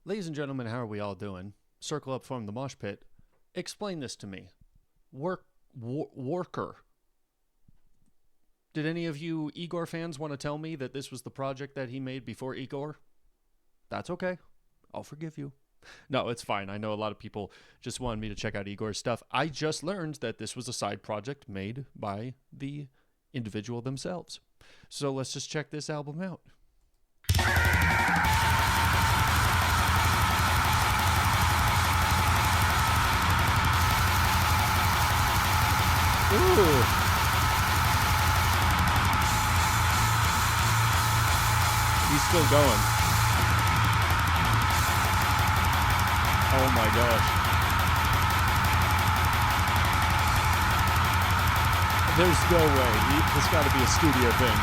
Ladies and gentlemen, how are we all doing? Circle up from the mosh pit. Explain this to me. Whourkr. Did any of you Igor fans want to tell me that this was the project that he made before Igor? That's okay. I'll forgive you. No, it's fine. I know a lot of people just wanted me to check out Igor's stuff. I just learned that this was a side project made by the individual themselves. So let's just check this album out. Ooh. He's still going. Oh my gosh. There's no way. This got to be a studio thing.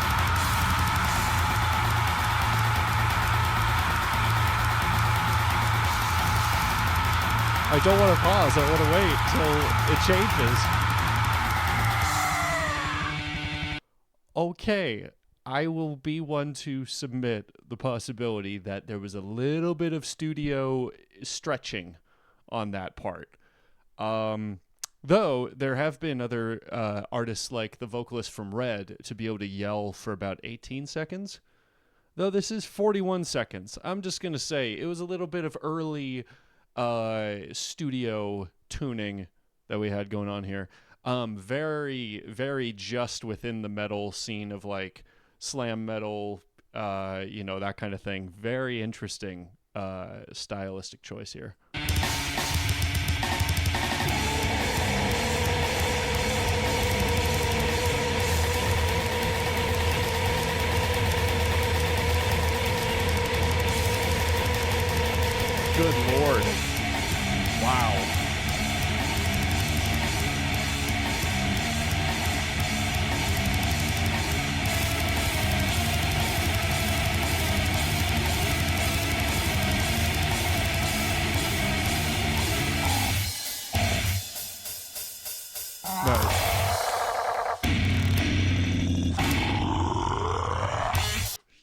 I don't want to pause. I want to wait till it changes. Okay, I will be one to submit the possibility that there was a little bit of studio stretching on that part. Though there have been other artists like the vocalist from Red to be able to yell for about 18 seconds. Though this is 41 seconds. I'm just going to say it was a little bit of early studio tuning that we had going on here. Very, very just within the metal scene of like slam metal, that kind of thing. Very interesting stylistic choice here. Good Lord. Wow.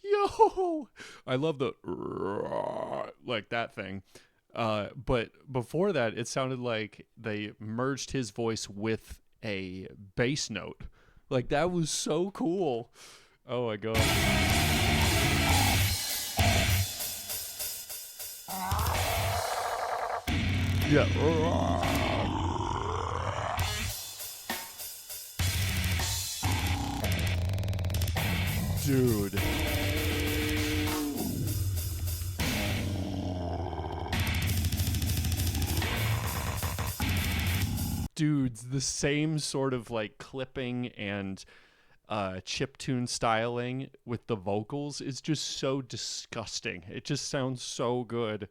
Yo, I love the like that thing. But before that, it sounded like they merged his voice with a bass note. Like that was so cool. Oh my god. Yeah. Dude. Dudes, the same sort of like clipping and chiptune styling with the vocals is just so disgusting. It just sounds so good.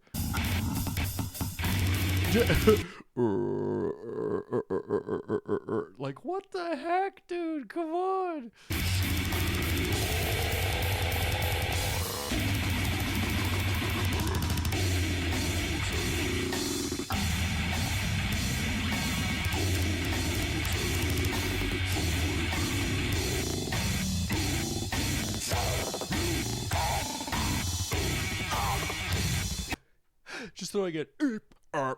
Like, what the heck, dude? Come on. Just throwing it on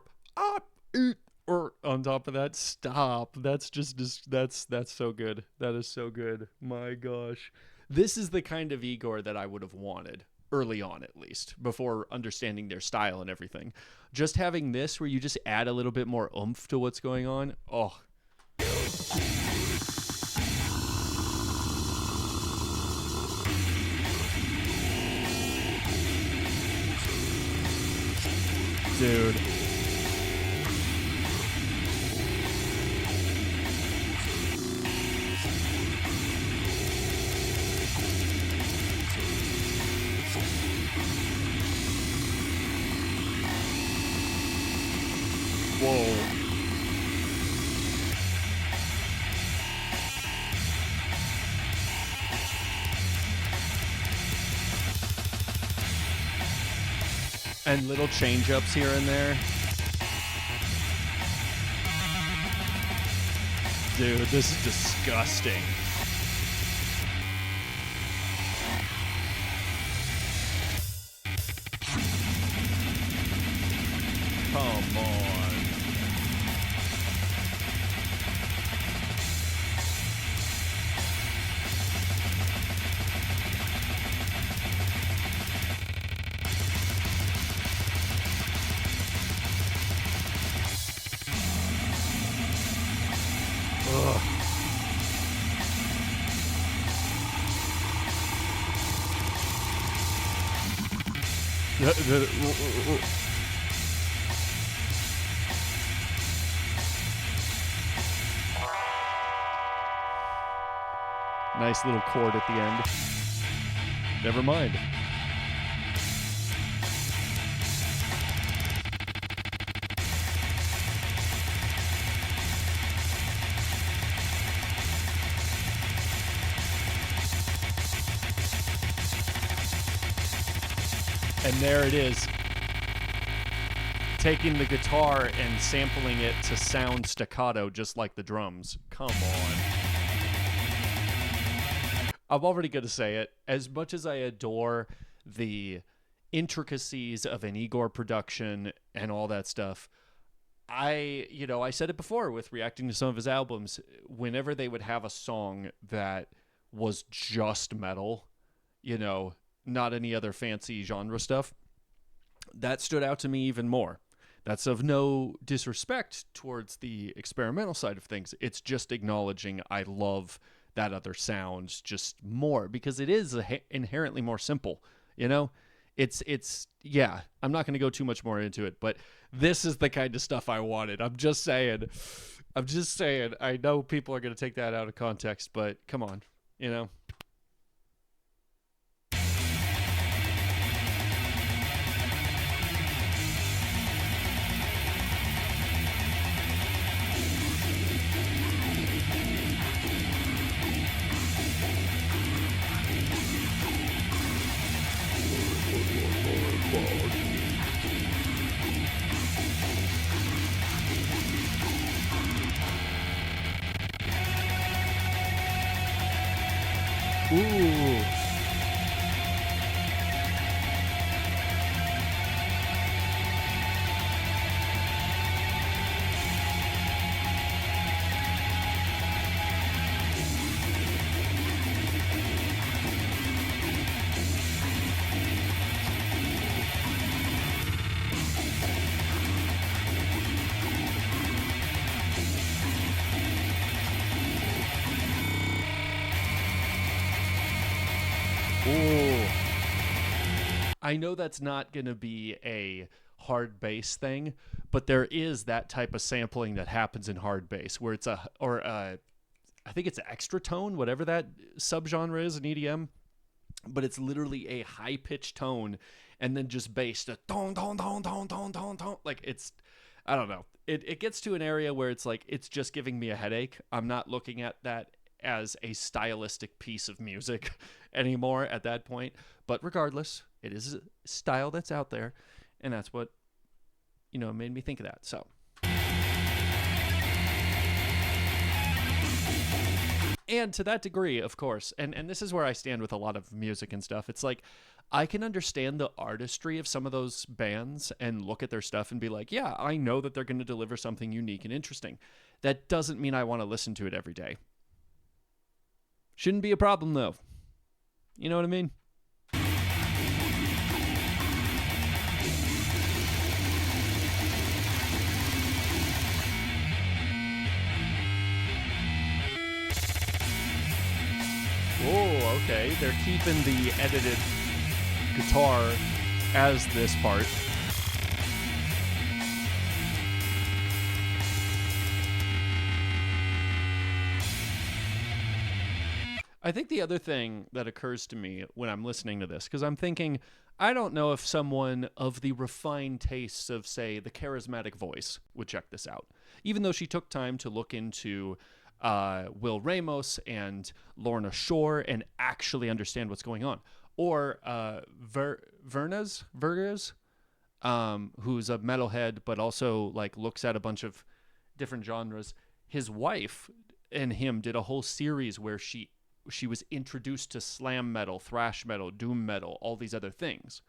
top of that. Stop. That's just that's so good. That is so good. My gosh. This is the kind of Igor that I would have wanted early on, at least, before understanding their style and everything. Just having this where you just add a little bit more oomph to what's going on. Oh. Dude. Whoa. And little change-ups here and there. Dude, this is disgusting. Come on. Ugh. Nice little chord at the end. Never mind. And there it is. Taking the guitar and sampling it to sound staccato just like the drums. Come on. I'm already going to say it. As much as I adore the intricacies of an Igor production and all that stuff, I said it before with reacting to some of his albums, whenever they would have a song that was just metal, not any other fancy genre stuff, that stood out to me even more. That's of no disrespect towards the experimental side of things. It's just acknowledging I love that other sound just more because it is inherently more simple, It's I'm not going to go too much more into it, but this is the kind of stuff I wanted. I'm just saying. I know people are going to take that out of context, but come on, Ooh. Ooh. I know that's not going to be a hard bass thing, but there is that type of sampling that happens in hard bass where it's I think it's an extra tone, whatever that subgenre is in EDM, but it's literally a high pitched tone and then just bass to don don don don don don don. Like I don't know. It gets to an area where it's like it's just giving me a headache. I'm not looking at that as a stylistic piece of music anymore at that point. But regardless, it is a style that's out there, and that's what, made me think of that. So. And to that degree, of course, and this is where I stand with a lot of music and stuff, it's like, I can understand the artistry of some of those bands and look at their stuff and be like, yeah, I know that they're going to deliver something unique and interesting. That doesn't mean I want to listen to it every day. Shouldn't be a problem, though. You know what I mean? Oh, okay. They're keeping the edited guitar as this part. I think the other thing that occurs to me when I'm listening to this, because I'm thinking, I don't know if someone of the refined tastes of, say, the charismatic voice would check this out. Even though she took time to look into Will Ramos and Lorna Shore and actually understand what's going on. Or Verges, who's a metalhead, but also like looks at a bunch of different genres. His wife and him did a whole series where she was introduced to slam metal, thrash metal, doom metal, all these other things.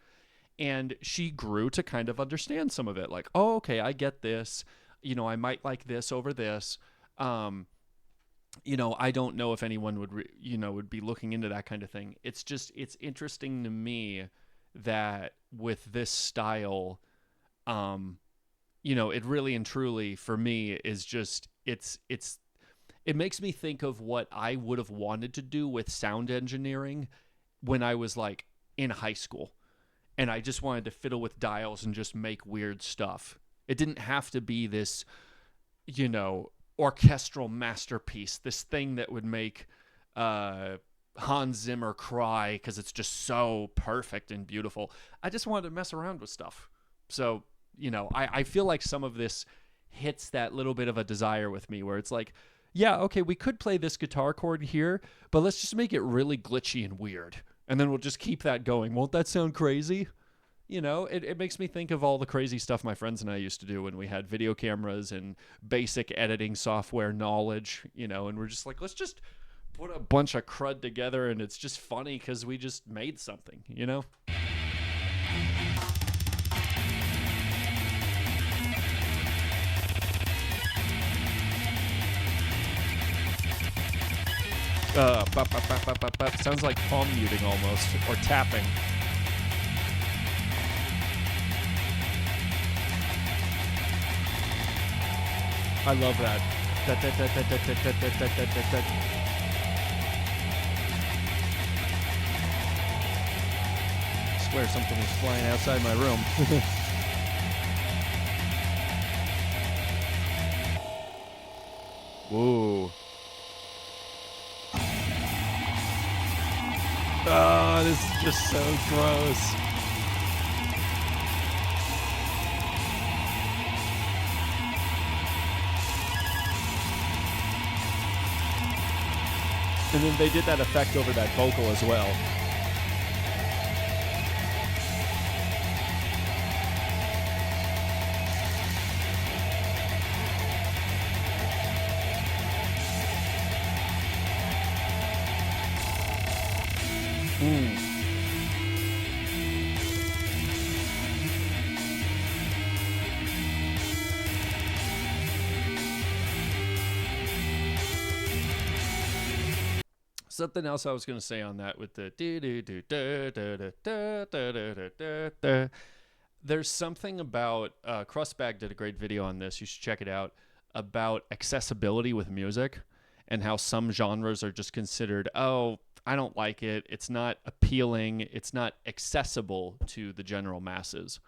And she grew to kind of understand some of it. Like, oh, okay, I get this. You know, I might like this over this. You know, I don't know if anyone would, would be looking into that kind of thing. It's interesting to me that with this style, it really and truly for me is just, it makes me think of what I would have wanted to do with sound engineering when I was like in high school. And I just wanted to fiddle with dials and just make weird stuff. It didn't have to be this, orchestral masterpiece, this thing that would make Hans Zimmer cry because it's just so perfect and beautiful. I just wanted to mess around with stuff. So, I feel like some of this hits that little bit of a desire with me where it's like, yeah, okay, we could play this guitar chord here, but let's just make it really glitchy and weird. And then we'll just keep that going. Won't that sound crazy? It makes me think of all the crazy stuff my friends and I used to do when we had video cameras and basic editing software knowledge, and we're just like, let's just put a bunch of crud together and it's just funny because we just made something, Sounds like palm muting almost, or tapping. I love that. I swear something was flying outside my room. Whoa. Oh, this is just so gross. And then they did that effect over that vocal as well. Something else I was going to say on that with the there's something about Crustbag did a great video on this. You should check it out, about accessibility with music and how some genres are just considered, oh, I don't like it. It's not appealing. It's not accessible to the general masses.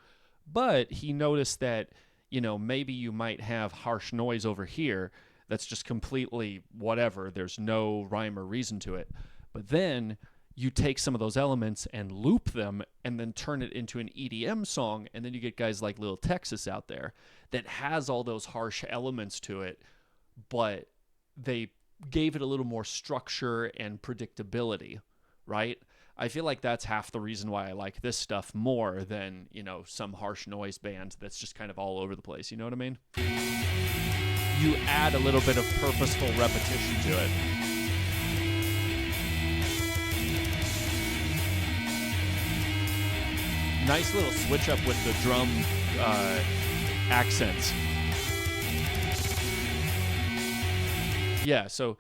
But he noticed that, maybe you might have harsh noise over here that's just completely whatever. There's no rhyme or reason to it. But then you take some of those elements and loop them and then turn it into an EDM song, and then you get guys like Lil Texas out there that has all those harsh elements to it, but they gave it a little more structure and predictability, right? I feel like that's half the reason why I like this stuff more than, some harsh noise band that's just kind of all over the place. You know what I mean? You add a little bit of purposeful repetition to it. Nice little switch up with the drum accents. Yeah, so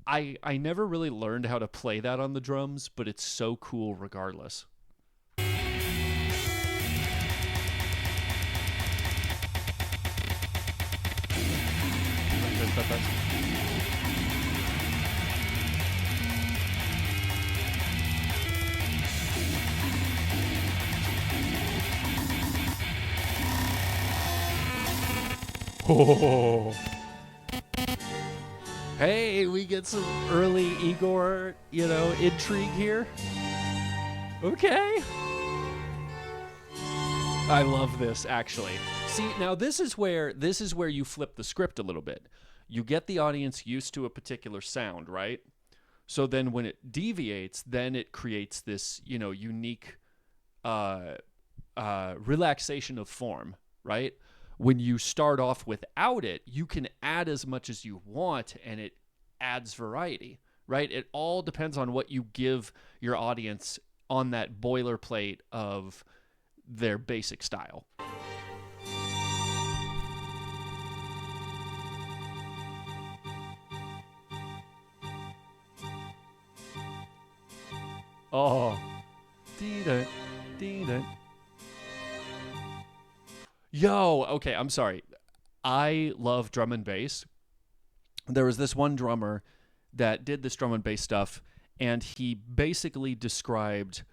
I never really learned how to play that on the drums, but it's so cool regardless. Oh. Hey, we get some early Igor, intrigue here. Okay. I love this, actually. See, now this is where you flip the script a little bit. You get the audience used to a particular sound, right? So then when it deviates, then it creates this, unique relaxation of form, right? When you start off without it, you can add as much as you want, and it adds variety, right? It all depends on what you give your audience on that boilerplate of their basic style. Oh. Yo, okay, I'm sorry. I love drum and bass. There was this one drummer that did this drum and bass stuff, and he basically described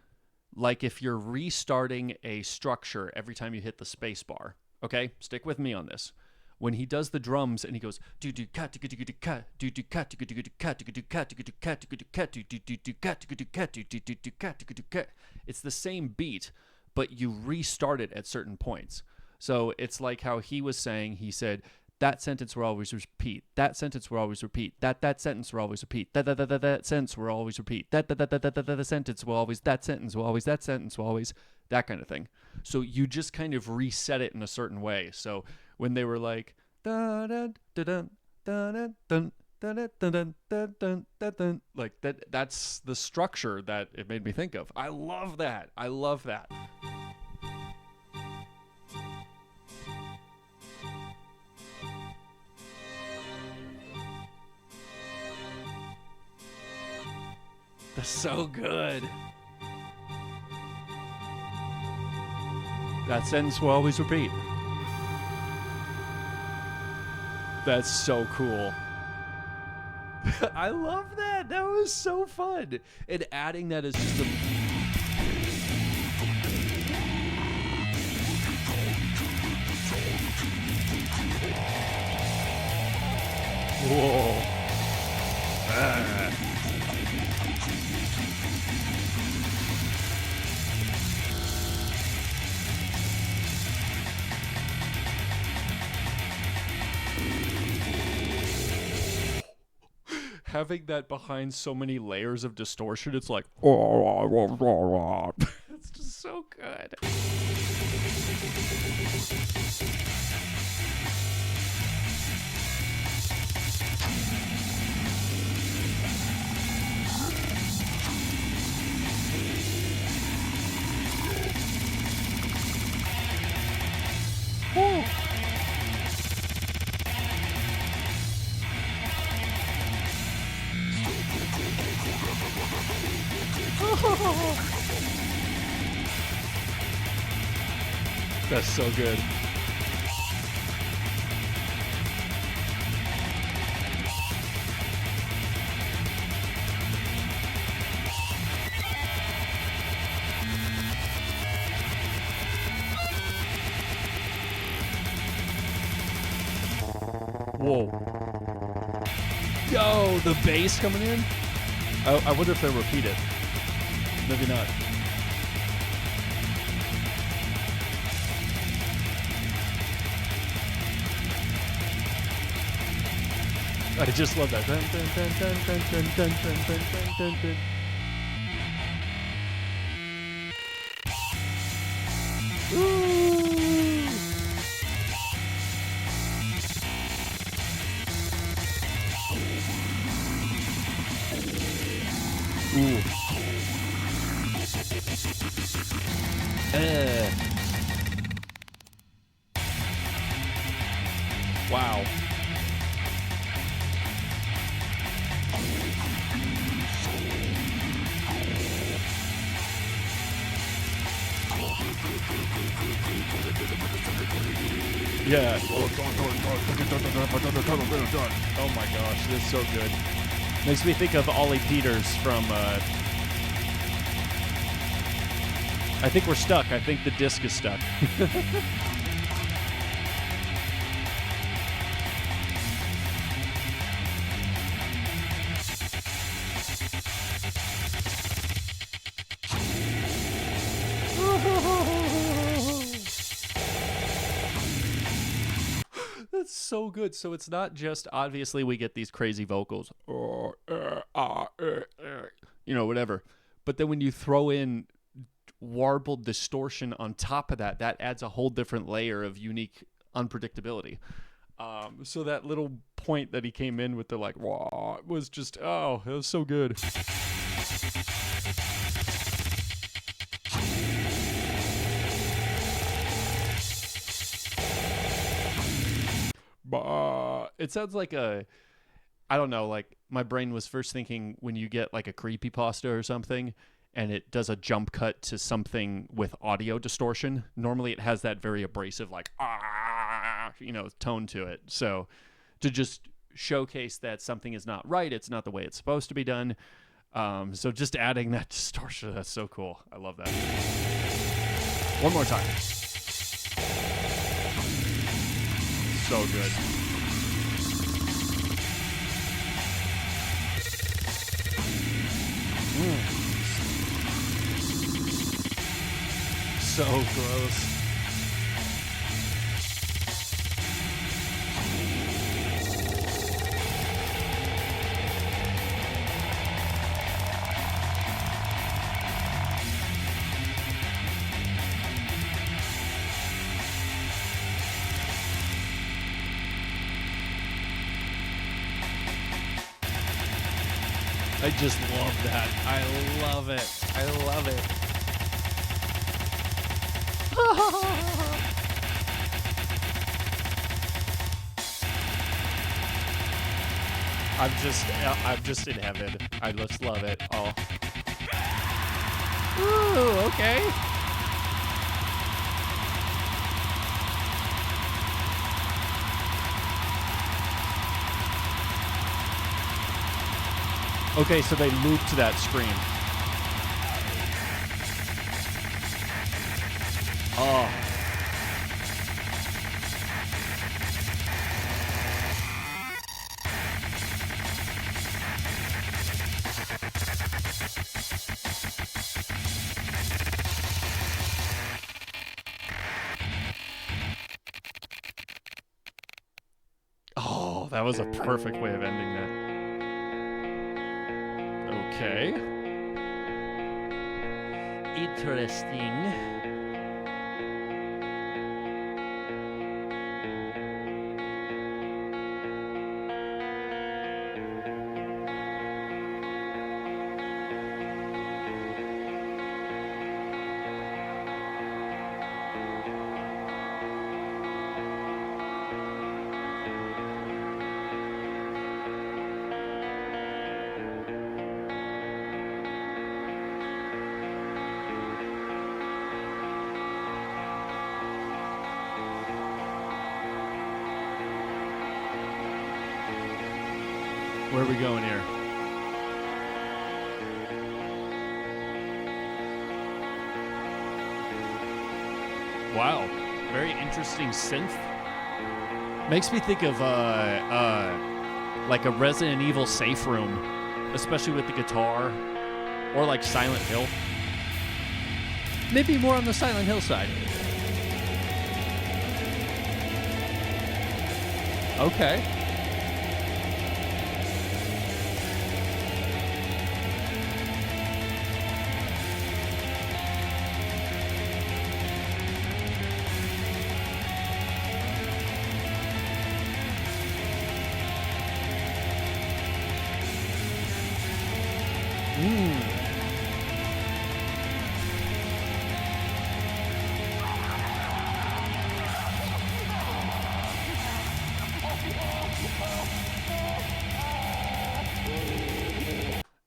like if you're restarting a structure every time you hit the space bar. Okay, stick with me on this. When he does the drums and he goes do do cut do do cut do do cut do do cut do do cut do do cut do do cut do do cut do do cut do do cut do do cut, it's the same beat, but you restart it at certain points. So it's like how he was saying, he said, that sentence will always repeat. That sentence will always repeat. That sentence will always repeat. That sentence will always repeat. That sentence will always. That sentence will always. That sentence will always. That kind of thing. So you just kind of reset it in a certain way. So when they were like, like that, that's the structure that it made me think of. I love that. I love that. That's so good. That sentence will always repeat. That's so cool. I love that. That was so fun. And adding that is just a... Whoa. Having that behind so many layers of distortion, it's like... It's just so good. Woo. That's so good. Whoa. Yo, the bass coming in? I wonder if they'll repeat it. Maybe not. I just love that. Dun, dun, dun, dun, dun, dun, dun, dun, dun, dun, dun. Ooh. Ooh. Wow. Yeah. Oh my gosh, this is so good. Makes me think of Ollie Peters from I think we're stuck. I think the disc is stuck. That's so good. So it's not just, obviously we get these crazy vocals, whatever. But then when you throw in warbled distortion on top of that, that adds a whole different layer of unique unpredictability. So that little point that he came in with the like, wah, was just, oh, it was so good. It sounds like a, I don't know, like my brain was first thinking when you get like a creepypasta or something and it does a jump cut to something with audio distortion. Normally it has that very abrasive, like, tone to it. So to just showcase that something is not right, it's not the way it's supposed to be done. So just adding that distortion, that's so cool. I love that. One more time. So good. So gross. I just love that. I love it. I love it. I'm just in heaven. I just love it. Oh. Ooh, okay. Okay, so they looped that scream. Oh. Oh, that was a perfect way of ending that. Okay. Interesting. Where are we going here? Wow, very interesting synth. Makes me think of like a Resident Evil safe room, especially with the guitar, or like Silent Hill. Maybe more on the Silent Hill side. Okay.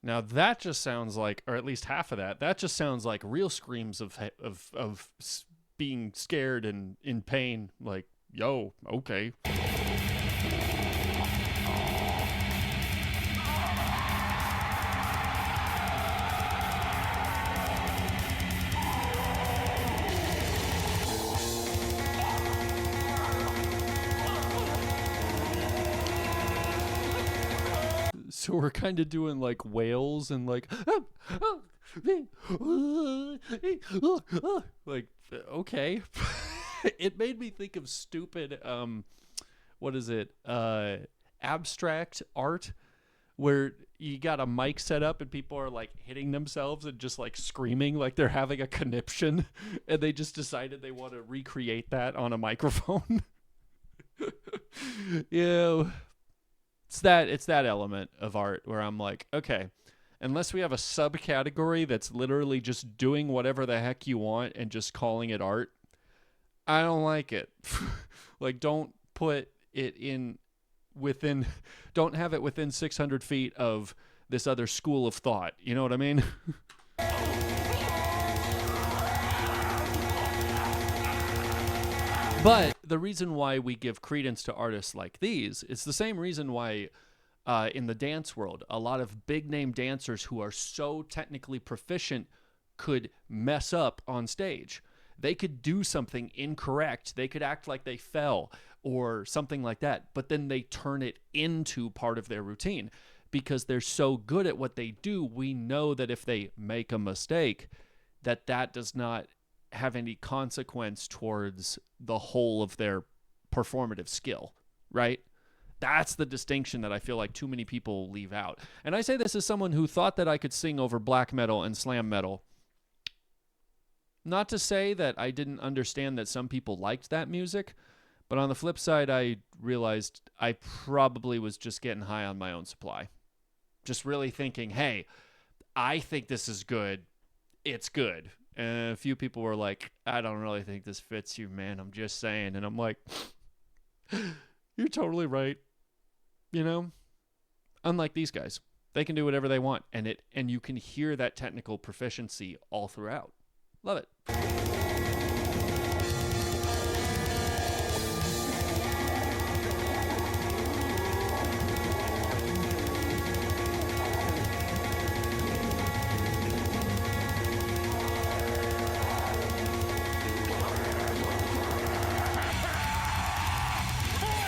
Now that just sounds like, or at least half of that, that just sounds like real screams of being scared and in pain. Like, yo, okay. So we're kind of doing like wails and like, like, okay. It made me think of stupid, what is it? Abstract art where you got a mic set up and people are like hitting themselves and just like screaming like they're having a conniption, and they just decided they want to recreate that on a microphone. Yeah, it's that element of art where I'm like, okay, unless we have a subcategory that's literally just doing whatever the heck you want and just calling it art, I don't like it. Like, don't put it in within, don't have it within 600 feet of this other school of thought. You know what I mean? But the reason why we give credence to artists like these, it's the same reason why in the dance world, a lot of big name dancers who are so technically proficient could mess up on stage. They could do something incorrect. They could act like they fell or something like that, but then they turn it into part of their routine because they're so good at what they do. We know that if they make a mistake, that does not have any consequence towards the whole of their performative skill, right? That's the distinction that I feel like too many people leave out. And I say this as someone who thought that I could sing over black metal and slam metal. Not to say that I didn't understand that some people liked that music, but on the flip side, I realized I probably was just getting high on my own supply. Just really thinking, hey, I think this is good. It's good. And a few people were like, I don't really think this fits you, man. I'm just saying. And I'm like, you're totally right. You know? Unlike these guys. They can do whatever they want. And you can hear that technical proficiency all throughout. Love it.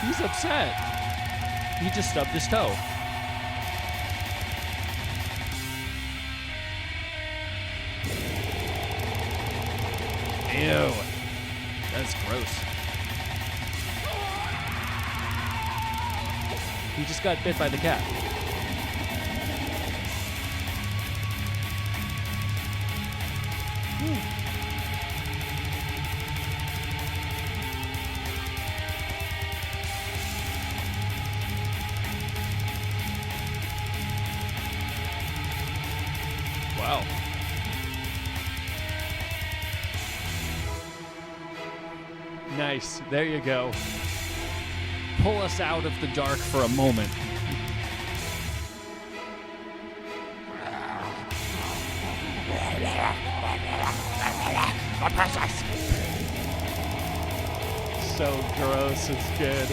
He's upset. He just stubbed his toe. Ew. That's gross. He just got bit by the cat. Wow. Nice. There you go. Pull us out of the dark for a moment. So gross. It's good.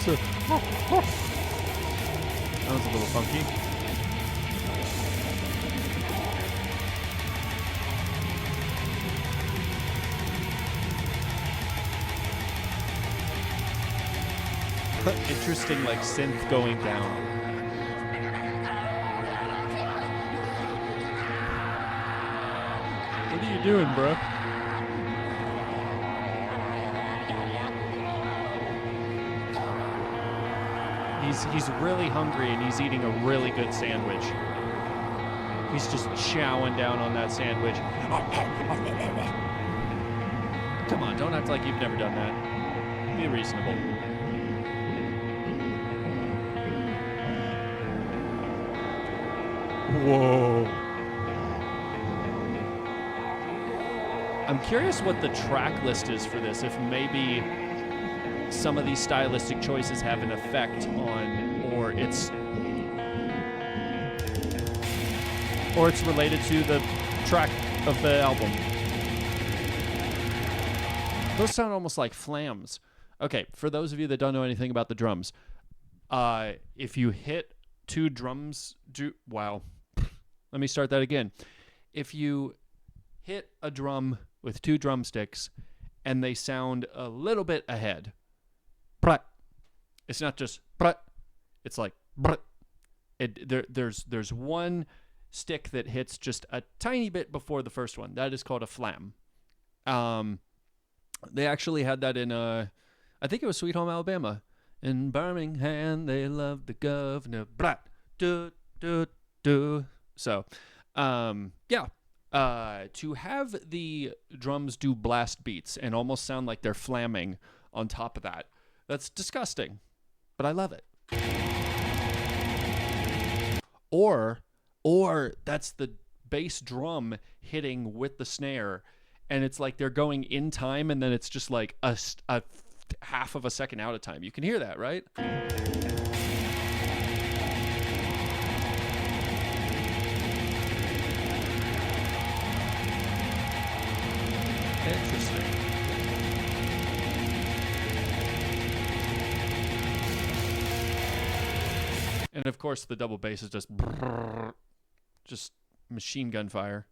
That was a little funky. Interesting, like, synth going down. What are you doing, bro? He's really hungry and he's eating a really good sandwich. He's just chowing down on that sandwich. Come on, don't act like you've never done that. Be reasonable. Whoa. I'm curious what the track list is for this, if maybe some of these stylistic choices have an effect on, or it's related to the track of the album. Those sound almost like flams. Okay, for those of you that don't know anything about the drums, if you hit two drums, wow. Let me start that again. If you hit a drum with two drumsticks and they sound a little bit ahead, it's not just it's like there's one stick that hits just a tiny bit before the first one. That is called a flam. They actually had that in I think it was Sweet Home Alabama. In Birmingham, they love the governor. Blah, do, do, do. So, yeah. To have the drums do blast beats and almost sound like they're flamming on top of that, that's disgusting. But I love it. Or that's the bass drum hitting with the snare, and it's like they're going in time, and then it's just like a half of a second out of time. You can hear that, right? Interesting. And of course, the double bass is just machine gun fire.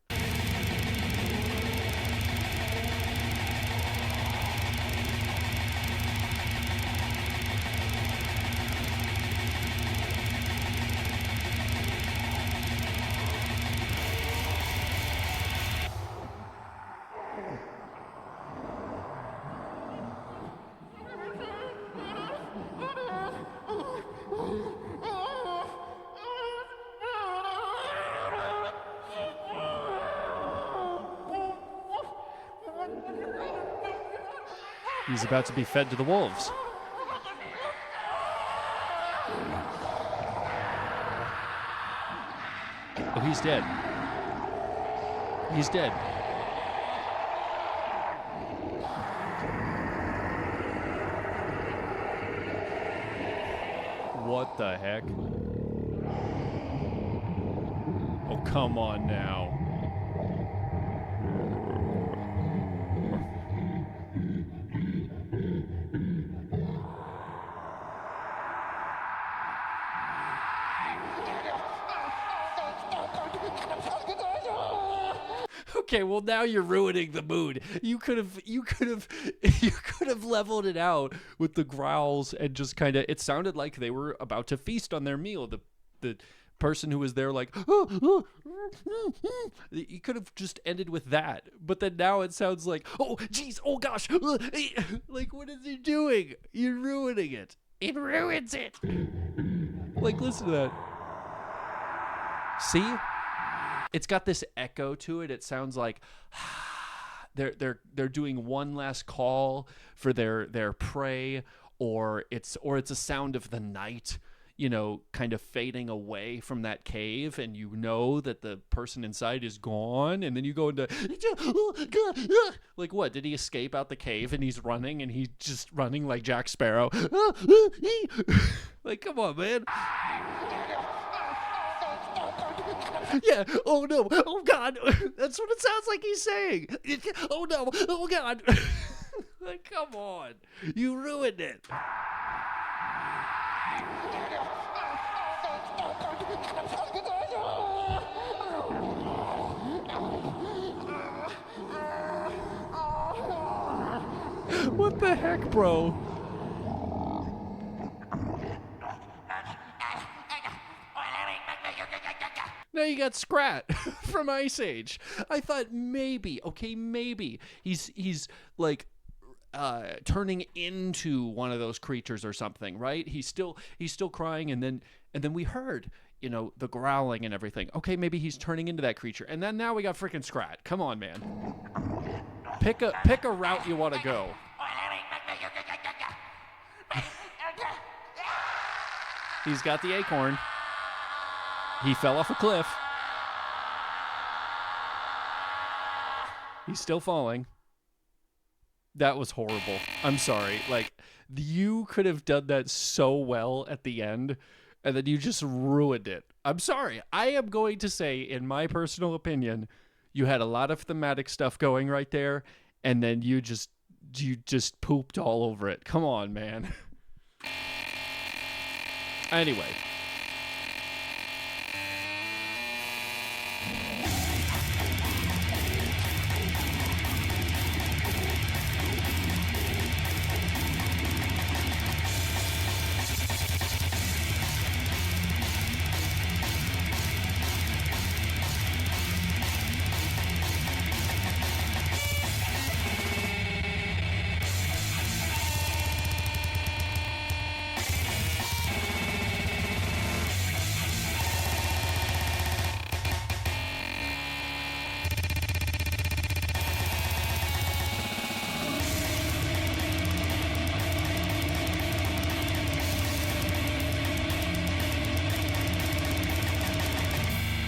He's about to be fed to the wolves. Oh, he's dead. He's dead. What the heck? Oh, come on now. Okay, well now you're ruining the mood. You could have leveled it out with the growls and just kind of. It sounded like they were about to feast on their meal. The person who was there, like, you could have just ended with that. But then now it sounds like, oh geez, oh gosh, like what is he doing? You're ruining it. It ruins it. Like, listen to that. See? It's got this echo to it. It sounds like they're doing one last call for their prey, or it's a sound of the night, you know, kind of fading away from that cave, and you know that the person inside is gone, and then you go into like, what? Did he escape out the cave and he's running, and he's just running like Jack Sparrow? Like, come on, man. Yeah. Oh no. Oh God. That's what it sounds like he's saying. Oh no. Oh God. Like, come on. You ruined it. What the heck, bro? Now you got Scrat from Ice Age. I thought maybe he's like turning into one of those creatures or something, right? He's still crying, and then we heard, you know, the growling and everything. Okay, maybe he's turning into that creature, and then now we got freaking Scrat. Come on, man. Pick a route you want to go. He's got the acorn. He fell off a cliff. He's still falling. That was horrible. I'm sorry. Like, you could have done that so well at the end, and then you just ruined it. I'm sorry. I am going to say, in my personal opinion, you had a lot of thematic stuff going right there, and then you just pooped all over it. Come on, man. Anyway.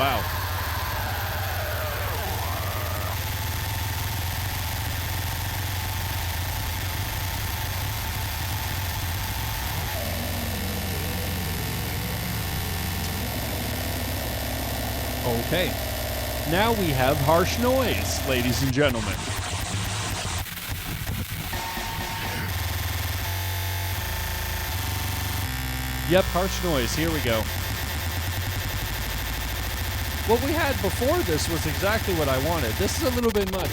Wow. Okay. Now we have harsh noise, ladies and gentlemen. Yep, harsh noise. Here we go. What we had before this was exactly what I wanted. This is a little bit much.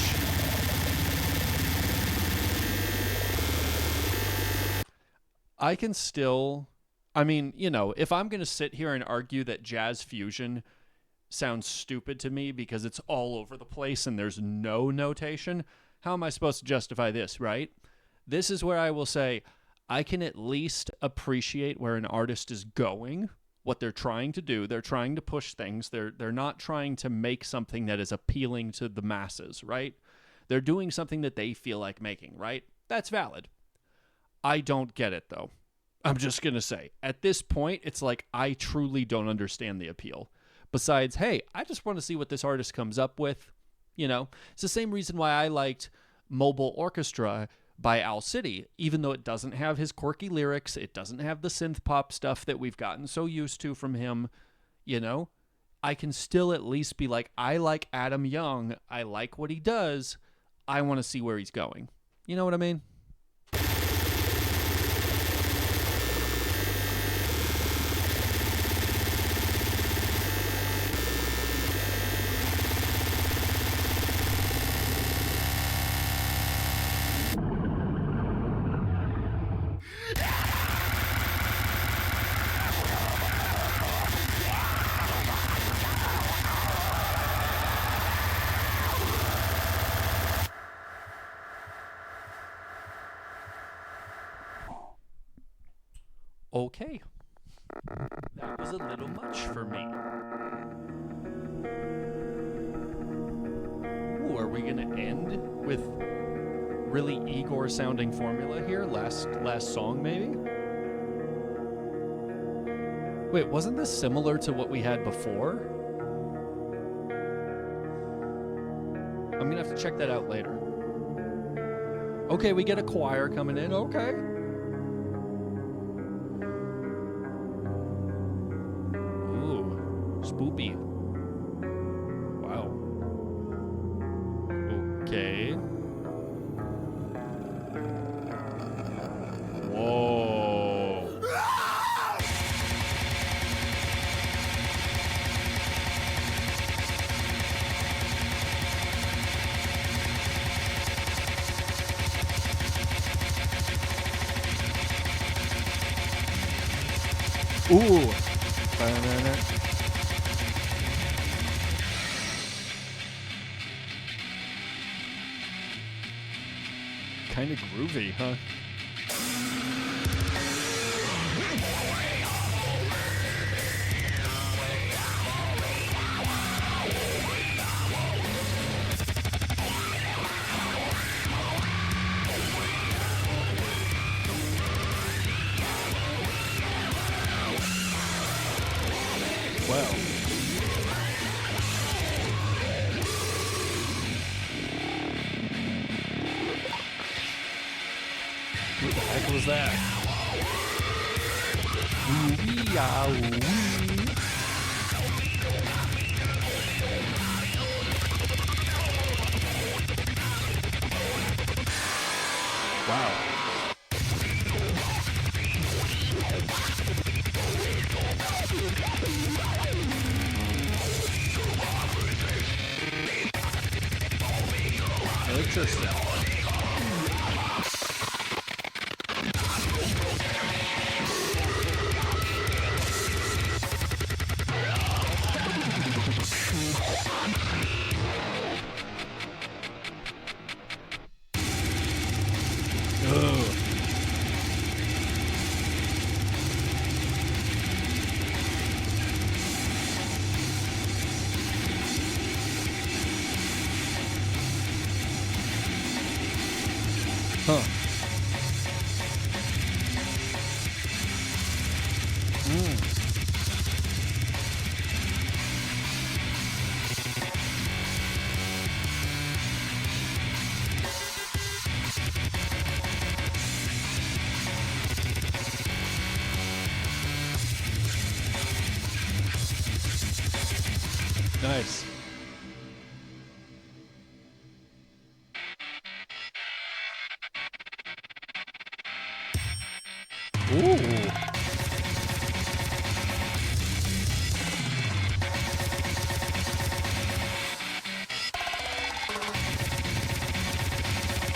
I can still... I mean, you know, if I'm going to sit here and argue that jazz fusion sounds stupid to me because it's all over the place and there's no notation, how am I supposed to justify this, right? This is where I will say I can at least appreciate where an artist is going, what they're trying to do. They're trying to push things. They're not trying to make something that is appealing to the masses, right? They're doing something that they feel like making, right? That's valid. I don't get it, though. I'm just going to say, at this point, it's like I truly don't understand the appeal. Besides, hey, I just want to see what this artist comes up with. You know, it's the same reason why I liked Mobile Orchestra by Owl City, even though it doesn't have his quirky lyrics, it doesn't have the synth pop stuff that we've gotten so used to from him, you know, I can still at least be like, I like Adam Young, I like what he does, I want to see where he's going. You know what I mean? Okay. That was a little much for me. Ooh, are we going to end with really Igor sounding formula here? Last song, maybe? Wait, wasn't this similar to what we had before? I'm going to have to check that out later. Okay, we get a choir coming in. Okay. Spoopy. Wow. Okay. Whoa. Ooh. Kind of groovy, huh? Well. What the heck was that? Wow. Interesting. Huh. Nice. Ooh.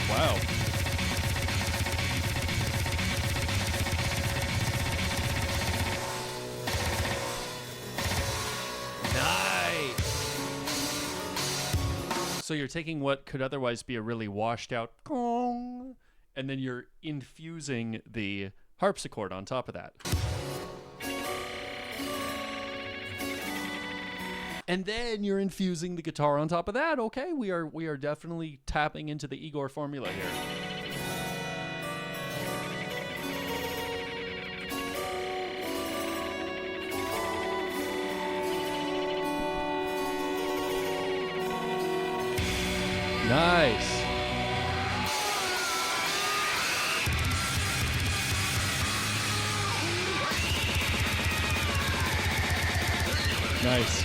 Wow. Nice. So you're taking what could otherwise be a really washed out gong, and then you're infusing the harpsichord on top of that. And then you're infusing the guitar on top of that. Okay, we are definitely tapping into the Igor formula here. Nice. Nice.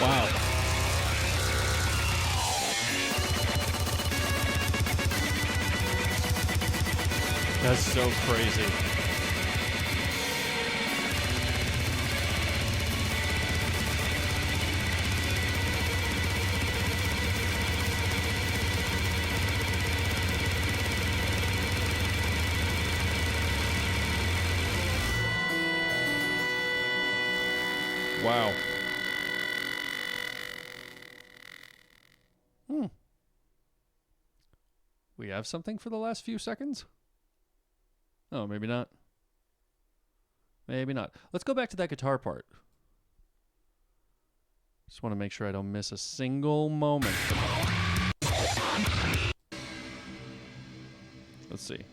Wow. That's so crazy. Wow. We have something for the last few seconds? Oh, maybe not. Maybe not. Let's go back to that guitar part. Just want to make sure I don't miss a single moment. Let's see.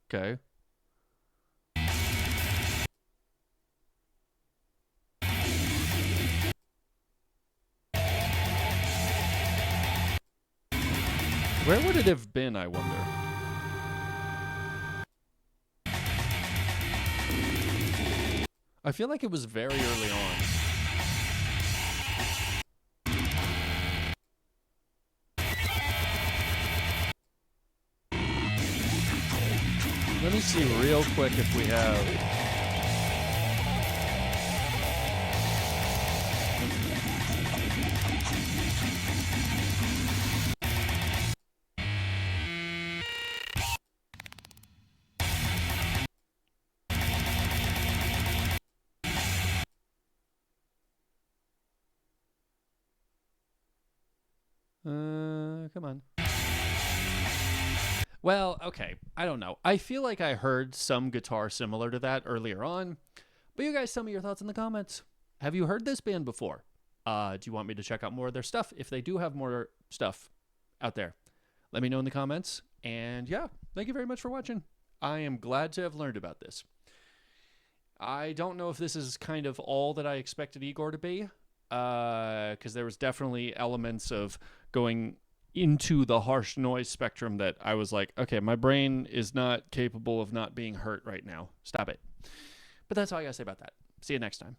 Okay. Where would it have been, I wonder? I feel like it was very early on. Let me see real quick if we have... Come on. Well, okay. I don't know. I feel like I heard some guitar similar to that earlier on. But you guys tell me your thoughts in the comments. Have you heard this band before? Do you want me to check out more of their stuff? If they do have more stuff out there, let me know in the comments. And yeah, thank you very much for watching. I am glad to have learned about this. I don't know if this is kind of all that I expected Igor to be. Because there was definitely elements of going into the harsh noise spectrum that I was like, okay, my brain is not capable of not being hurt right now. Stop it. But that's all I gotta say about that. See you next time.